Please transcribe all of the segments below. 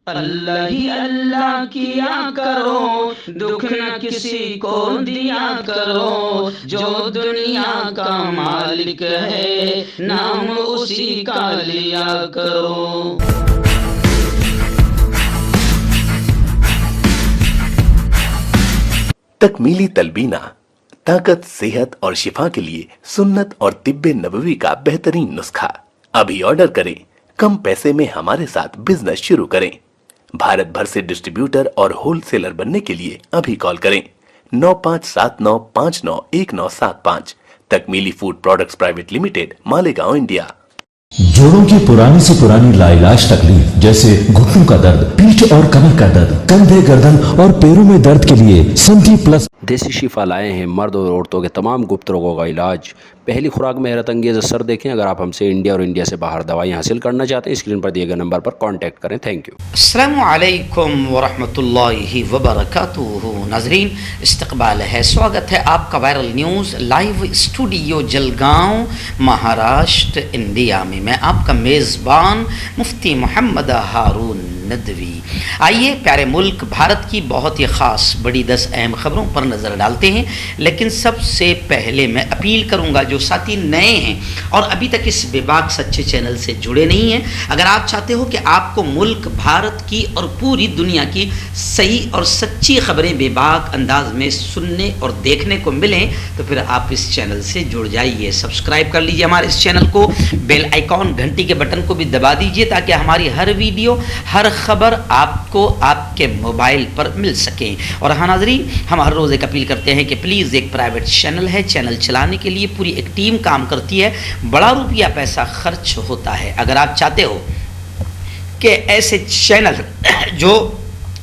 اللہ ہی اللہ کیا کرو، دکھ نہ کسی کو دیا کرو، جو دنیا کا مالک ہے نام اسی کا لیا کرو۔ تکمیلی تلبینہ طاقت، صحت اور شفا کے لیے سنت اور طب نبوی کا بہترین نسخہ۔ ابھی آرڈر کریں، کم پیسے میں ہمارے ساتھ بزنس شروع کریں۔ بھارت بھر سے ڈسٹریبیوٹر اور ہول سیلر بننے کے لیے ابھی کال کریں 9579591975۔ تکمیلی food products private limited, Malegaon, India. جوڑوں کی پرانی سے پرانی لاعلاج تکلیف جیسے گھٹنوں کا درد، پیٹھ اور کمر کا درد، کندھے، گردن اور پیروں میں درد کے لیے سنٹی پلس دیسی شفا لائے ہیں مرد اور عورتوں کے تمام گپت روگوں کا علاج۔ پہلی خوراک میں حیرت انگیز اثر دیکھیں۔ اگر آپ ہم سے انڈیا اور انڈیا سے باہر دوائیں حاصل کرنا چاہتے ہیں، اسکرین پر دیے گئے نمبر پر کانٹیکٹ کریں۔ Thank you. السلام علیکم ورحمۃ اللہ وبرکاتہ۔ ناظرین، استقبال ہے، سواگت ہے آپ کا viral news live studio Jalgaon, Maharashtra, India میں آپ کا میزبان مفتی محمد ہارون ندوی۔ آئیے پیارے ملک بھارت کی بہت ہی خاص بڑی 10 اہم خبروں پر نظر ڈالتے ہیں، لیکن سب سے پہلے میں اپیل کروں گا جو ساتھی نئے ہیں اور ابھی تک اس بے باک سچے چینل سے جڑے نہیں ہیں، اگر آپ چاہتے ہو کہ آپ کو ملک بھارت کی اور پوری دنیا کی صحیح اور سچی خبریں بے باک انداز میں سننے اور دیکھنے کو ملیں، تو پھر آپ اس چینل سے جڑ جائیے، سبسکرائب کر لیجیے ہمارے اس چینل کو، بیل آئیکن گھنٹی کے بٹن کو بھی دبا دیجیے تاکہ ہماری ہر ویڈیو، ہر خبر آپ کو آپ کے موبائل پر مل سکیں۔ اور ہاں ناظرین، ہم ہر روز ایک اپیل کرتے ہیں کہ پلیز ایک پرائیویٹ چینل ہے، چینل چلانے کے لیے پوری ایک ٹیم کام کرتی ہے، بڑا روپیہ پیسہ خرچ ہوتا ہے۔ اگر آپ چاہتے ہو کہ ایسے چینل جو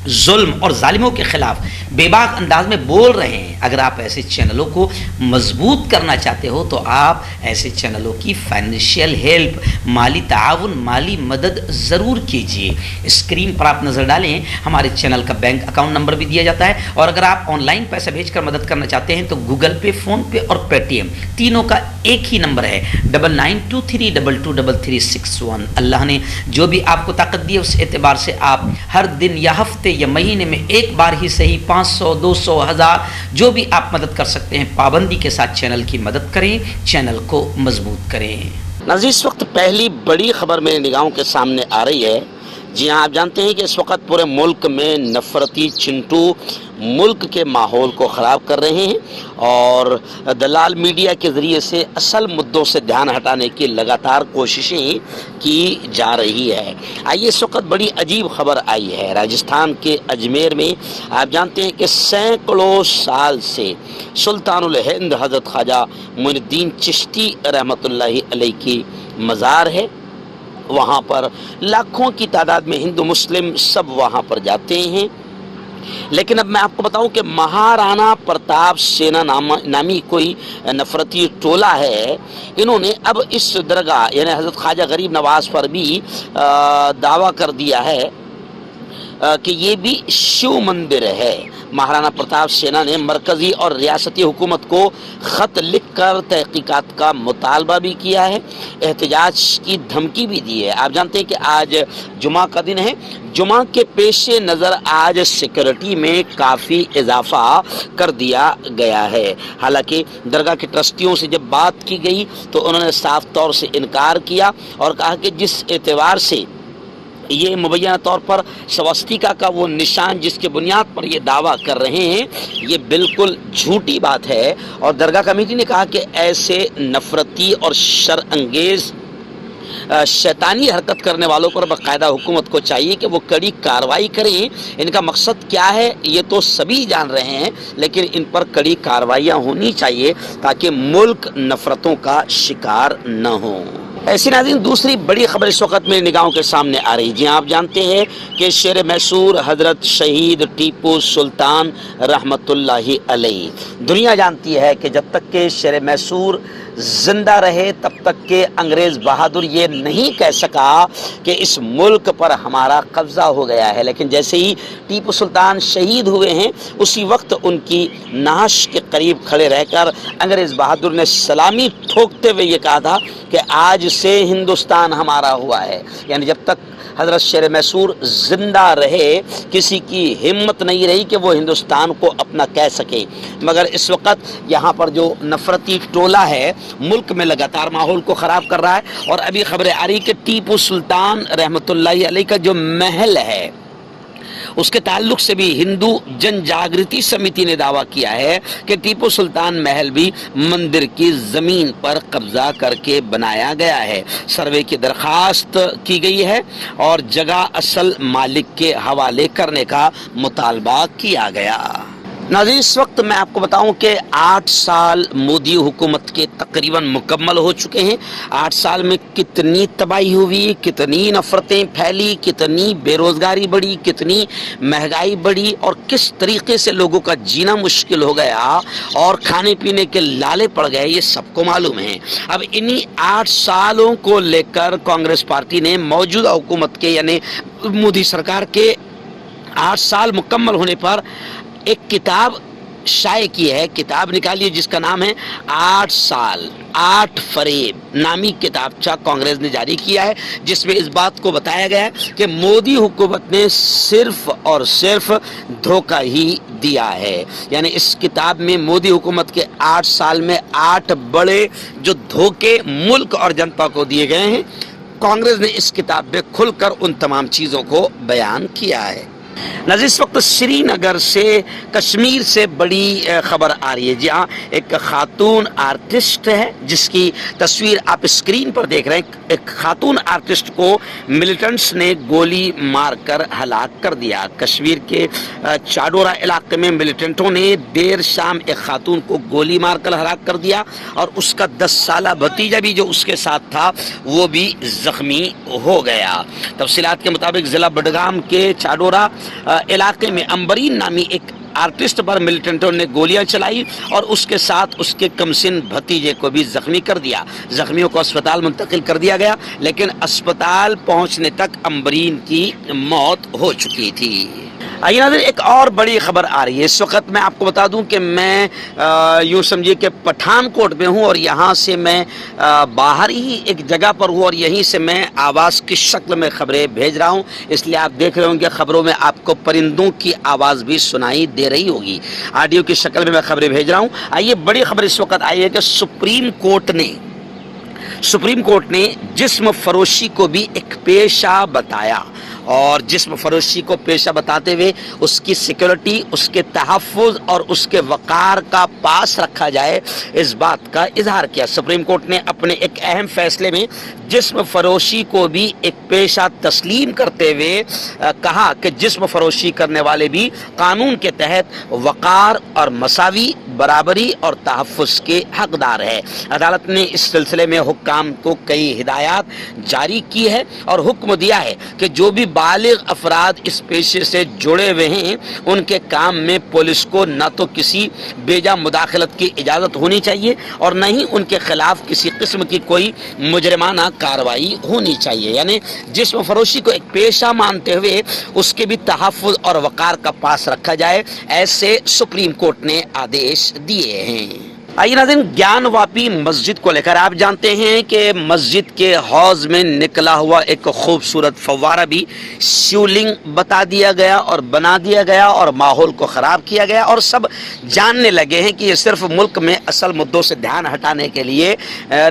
ظلم اور ظالموں کے خلاف بے باک انداز میں بول رہے ہیں، اگر آپ ایسے چینلوں کو مضبوط کرنا چاہتے ہو تو آپ ایسے چینلوں کی فائنینشیل ہیلپ، مالی تعاون، مالی مدد ضرور کیجیے۔ اسکرین پر آپ نظر ڈالیں، ہمارے چینل کا بینک اکاؤنٹ نمبر بھی دیا جاتا ہے، اور اگر آپ آن لائن پیسہ بھیج کر مدد کرنا چاہتے ہیں تو گوگل پے، فون پے اور پے ٹی ایم تینوں کا ایک ہی نمبر ہے 9923223361۔ اللہ نے جو بھی آپ کو طاقت دی ہے اس اعتبار سے آپ ہر دن یا ہفتے یا مہینے میں ایک بار ہی صحیح 500، 200، 1000 جو بھی آپ مدد کر سکتے ہیں، پابندی کے ساتھ چینل کی مدد کریں، چینل کو مضبوط کریں۔ ناظرین، اس وقت پہلی بڑی خبر میرے نگاہوں کے سامنے آ رہی ہے۔ جی ہاں، آپ جانتے ہیں کہ اس وقت پورے ملک میں نفرتی چنٹو ملک کے ماحول کو خراب کر رہے ہیں اور دلال میڈیا کے ذریعے سے اصل مدوں سے دھیان ہٹانے کی لگاتار کوششیں کی جا رہی ہے۔ آئیے، اس وقت بڑی عجیب خبر آئی ہے۔ راجستھان کے اجمیر میں آپ جانتے ہیں کہ سینکڑوں سال سے سلطان الہند حضرت خواجہ معین الدین چشتی رحمۃ اللہ علیہ کی مزار ہے۔ وہاں پر لاکھوں کی تعداد میں ہندو مسلم سب وہاں پر جاتے ہیں، لیکن اب میں آپ کو بتاؤں کہ مہارانا پرتاپ سینا نامی کوئی نفرتی ٹولہ ہے، انہوں نے اب اس درگاہ یعنی حضرت خواجہ غریب نواز پر بھی دعویٰ کر دیا ہے کہ یہ بھی شیو مندر ہے۔ مہارانا پرتاپ سینا نے مرکزی اور ریاستی حکومت کو خط لکھ کر تحقیقات کا مطالبہ بھی کیا ہے، احتجاج کی دھمکی بھی دی ہے۔ آپ جانتے ہیں کہ آج جمعہ کا دن ہے، جمعہ کے پیش نظر آج سیکورٹی میں کافی اضافہ کر دیا گیا ہے۔ حالانکہ درگاہ کے ٹرسٹیوں سے جب بات کی گئی تو انہوں نے صاف طور سے انکار کیا اور کہا کہ جس اعتبار سے یہ مبینہ طور پر سوستیکا کا وہ نشان جس کے بنیاد پر یہ دعویٰ کر رہے ہیں، یہ بالکل جھوٹی بات ہے، اور درگاہ کمیٹی نے کہا کہ ایسے نفرتی اور شر انگیز شیطانی حرکت کرنے والوں پر باقاعدہ حکومت کو چاہیے کہ وہ کڑی کارروائی کریں۔ ان کا مقصد کیا ہے یہ تو سبھی جان رہے ہیں، لیکن ان پر کڑی کارروائیاں ہونی چاہیے تاکہ ملک نفرتوں کا شکار نہ ہو۔ ایسی ناظرین، دوسری بڑی خبر اس وقت میری نگاہوں کے سامنے آ رہی ہے۔ جی آپ جانتے ہیں کہ شیر میسور حضرت شہید ٹیپو سلطان رحمت اللہ علیہ، دنیا جانتی ہے کہ جب تک کہ شیر میسور زندہ رہے تب تک کہ انگریز بہادر یہ نہیں کہہ سکا کہ اس ملک پر ہمارا قبضہ ہو گیا ہے، لیکن جیسے ہی ٹیپو سلطان شہید ہوئے ہیں اسی وقت ان کی نعش کے قریب کھڑے رہ کر انگریز بہادر نے سلامی ٹھوکتے ہوئے یہ کہا تھا کہ آج سے ہندوستان ہمارا ہوا ہے. یعنی جب تک حضرت شیر میسور زندہ رہے کسی کی ہمت نہیں رہی کہ وہ ہندوستان کو اپنا کہہ سکے. مگر اس وقت یہاں پر جو نفرتی ٹولہ ہے ملک میں لگاتار ماحول کو خراب کر رہا ہے، اور ابھی خبریں آ رہی کہ ٹیپو سلطان رحمۃ اللہ علیہ کا جو محل ہے اس کے تعلق سے بھی ہندو جن جاگرتی سمیتی نے دعویٰ کیا ہے کہ ٹیپو سلطان محل بھی مندر کی زمین پر قبضہ کر کے بنایا گیا ہے. سروے کی درخواست کی گئی ہے اور جگہ اصل مالک کے حوالے کرنے کا مطالبہ کیا گیا. ناظرین اس وقت میں آپ کو بتاؤں کہ 8 سال مودی حکومت کے تقریباً مکمل ہو چکے ہیں. 8 سال میں کتنی تباہی ہوئی، کتنی نفرتیں پھیلی، کتنی بے روزگاری بڑھی، کتنی مہنگائی بڑھی، اور کس طریقے سے لوگوں کا جینا مشکل ہو گیا اور کھانے پینے کے لالے پڑ گئے، یہ سب کو معلوم ہے. اب انہی 8 سالوں کو لے کر کانگریس پارٹی نے موجودہ حکومت کے یعنی مودی سرکار کے 8 سال مکمل ہونے پر ایک کتاب شائع کی ہے. کتاب نکالی ہے جس کا نام ہے 8 سال 8 فریب نامی کتابچہ کانگریس نے جاری کیا ہے، جس میں اس بات کو بتایا گیا ہے کہ مودی حکومت نے صرف اور صرف دھوکہ ہی دیا ہے. یعنی اس کتاب میں مودی حکومت کے 8 سال میں 8 بڑے جو دھوکے ملک اور جنتا کو دیے گئے ہیں، کانگریس نے اس کتاب میں کھل کر ان تمام چیزوں کو بیان کیا ہے. ناظرین اس وقت سری نگر سے کشمیر سے بڑی خبر آ رہی ہے. جی ہاں، ایک خاتون آرٹسٹ ہے جس کی تصویر آپ اسکرین پر دیکھ رہے ہیں. ایک خاتون آرٹسٹ کو ملیٹنٹس نے گولی مار کر ہلاک کر دیا. کشمیر کے چاڈورا علاقے میں ملیٹنٹوں نے دیر شام ایک خاتون کو گولی مار کر ہلاک کر دیا، اور اس کا 10 سالہ بھتیجا بھی جو اس کے ساتھ تھا وہ بھی زخمی ہو گیا. تفصیلات کے مطابق ضلع بڈگام کے چاڈورا علاقے میں امبرین نامی ایک آرٹسٹ پر ملیٹنٹوں نے گولیاں چلائی اور اس کے ساتھ اس کے کمسن بھتیجے کو بھی زخمی کر دیا. زخمیوں کو اسپتال منتقل کر دیا گیا، لیکن اسپتال پہنچنے تک امبرین کی موت ہو چکی تھی. آئیے ناظرین ایک اور بڑی خبر آ رہی ہے. اس وقت میں آپ کو بتا دوں کہ میں یوں سمجھیے کہ پٹھان کوٹ میں ہوں، اور یہاں سے میں باہر ہی ایک جگہ پر ہوں، اور یہیں سے میں آواز کی شکل میں خبریں بھیج رہا ہوں. اس لیے آپ دیکھ رہے ہوں کہ خبروں میں آپ کو پرندوں کی آواز بھی سنائی دے رہی ہوگی. آڈیو کی شکل میں خبریں بھیج رہا ہوں. آئیے بڑی خبر اس وقت آئی ہے کہ سپریم کورٹ نے جسم فروشی کو بھی ایک پیشہ بتایا، اور جسم فروشی کو پیشہ بتاتے ہوئے اس کی سیکیورٹی، اس کے تحفظ اور اس کے وقار کا پاس رکھا جائے، اس بات کا اظہار کیا. سپریم کورٹ نے اپنے ایک اہم فیصلے میں جسم فروشی کو بھی ایک پیشہ تسلیم کرتے ہوئے کہا کہ جسم فروشی کرنے والے بھی قانون کے تحت وقار اور مساوی، برابری اور تحفظ کے حقدار ہے. عدالت نے اس سلسلے میں حکام کو کئی ہدایات جاری کی ہے اور حکم دیا ہے کہ جو بھی بالغ افراد اس پیشے سے جڑے ہوئے ہیں ان کے کام میں پولیس کو نہ تو کسی بیجا مداخلت کی اجازت ہونی چاہیے اور نہ ہی ان کے خلاف کسی قسم کی کوئی مجرمانہ کارروائی ہونی چاہیے. یعنی جسم فروشی کو ایک پیشہ مانتے ہوئے اس کے بھی تحفظ اور وقار کا پاس رکھا جائے، ایسے سپریم کورٹ نے آدیش دیے ہیں. آئیے ناظرین گیان واپی مسجد کو لے کر آپ جانتے ہیں کہ مسجد کے حوض میں نکلا ہوا ایک خوبصورت فوارہ بھی شیولنگ بتا دیا گیا اور بنا دیا گیا اور ماحول کو خراب کیا گیا، اور سب جاننے لگے ہیں کہ یہ صرف ملک میں اصل مدوں سے دھیان ہٹانے کے لیے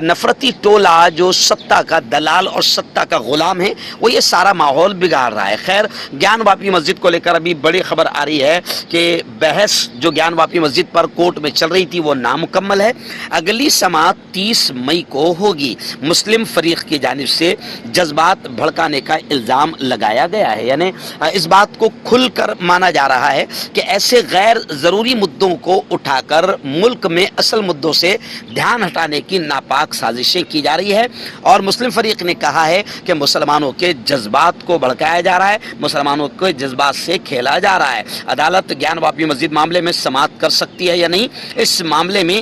نفرتی ٹولہ جو سطح کا دلال اور سطح کا غلام ہے وہ یہ سارا ماحول بگاڑ رہا ہے. خیر گیان واپی مسجد کو لے کر ابھی بڑی خبر آ رہی ہے کہ بحث جو گیان واپی مسجد پر کورٹ میں چل رہی تھی وہ نامکمل ہے. اگلی سماعت 30 مئی کو ہوگی. مسلم فریق کی جانب سے جذبات بھڑکانے کا الزام لگایا گیا ہے. یعنی اس بات کو کھل کر مانا جا رہا ہے کہ ایسے غیر ضروری مدوں کو اٹھا کر ملک میں اصل مدوں سے دھیان ہٹانے کی ناپاک سازشیں کی جا رہی ہے، اور مسلم فریق نے کہا ہے کہ مسلمانوں کے جذبات کو بھڑکایا جا رہا ہے، مسلمانوں کے جذبات سے کھیلا جا رہا ہے. عدالت گیان واپی مسجد معاملے میں سماعت کر سکتی ہے یا نہیں، اس معاملے میں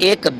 1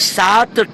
7